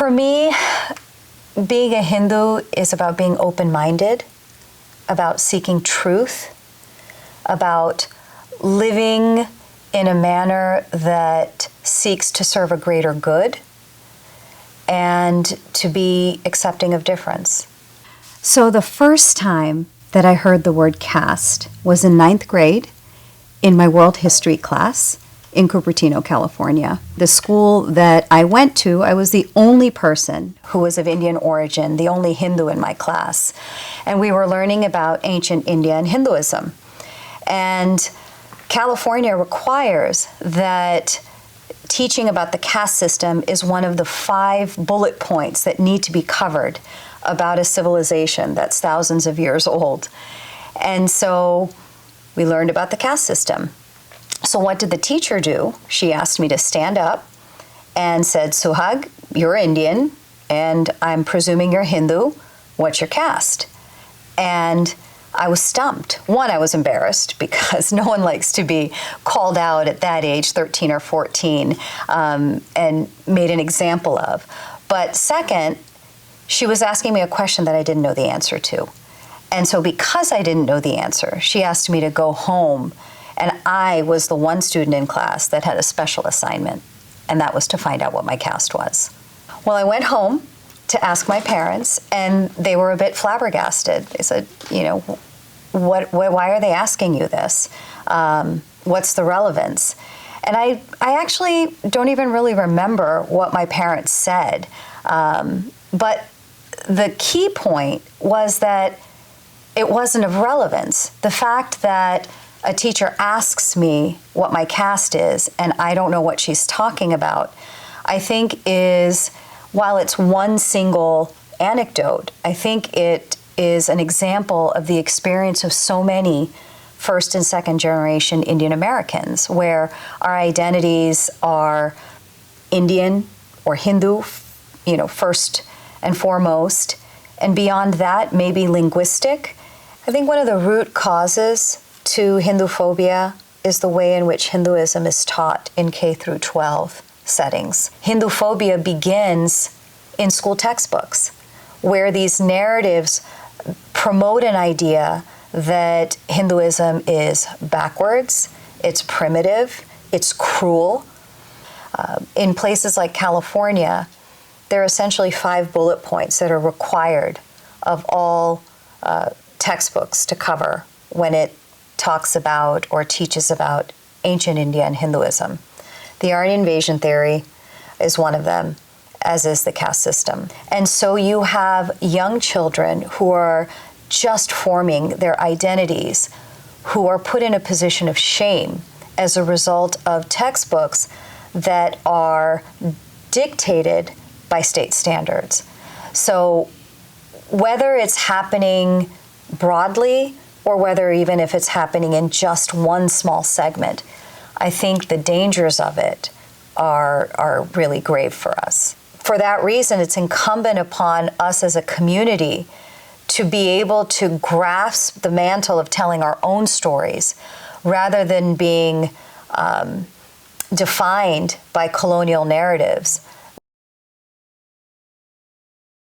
For me, being a Hindu is about being open-minded, about seeking truth, about living in a manner that seeks to serve a greater good, and to be accepting of difference. So the first time that I heard the word caste was in 9th grade in my world history class in Cupertino, California. The school that I went to, I was the only person who was of Indian origin, the only Hindu in my class. And we were learning about ancient India and Hinduism. And California requires that teaching about the caste system is one of the 5 bullet points that need to be covered about a civilization that's thousands of years old. And so we learned about the caste system. So what did the teacher do? She asked me to stand up and said, Suhag, you're Indian, and I'm presuming you're Hindu. What's your caste? And I was stumped. One, I was embarrassed because no one likes to be called out at that age, 13 or 14, and made an example of. But second, she was asking me a question that I didn't know the answer to. And so because I didn't know the answer, she asked me to go home, and I was the one student in class that had a special assignment, and that was to find out what my caste was. Well, I went home to ask my parents, and they were a bit flabbergasted. They said, you know, why are they asking you this? What's the relevance? And I actually don't even really remember what my parents said. But the key point was that it wasn't of relevance. The fact that a teacher asks me what my caste is and I don't know what she's talking about, I think is, while it's one single anecdote, I think it is an example of the experience of so many first and second generation Indian Americans, where our identities are Indian or Hindu, you know, first and foremost, and beyond that, maybe linguistic. I think one of the root causes to Hinduphobia is the way in which Hinduism is taught in K through 12 settings. Hinduphobia begins in school textbooks, where these narratives promote an idea that Hinduism is backwards, it's primitive, it's cruel. In places like California, there are essentially 5 bullet points that are required of all textbooks to cover when it talks about or teaches about ancient India and Hinduism. The Aryan invasion theory is one of them, as is the caste system. And so you have young children who are just forming their identities, who are put in a position of shame as a result of textbooks that are dictated by state standards. So whether it's happening broadly or whether even if it's happening in just one small segment, I think the dangers of it are really grave for us. For that reason, it's incumbent upon us as a community to be able to grasp the mantle of telling our own stories rather than being defined by colonial narratives,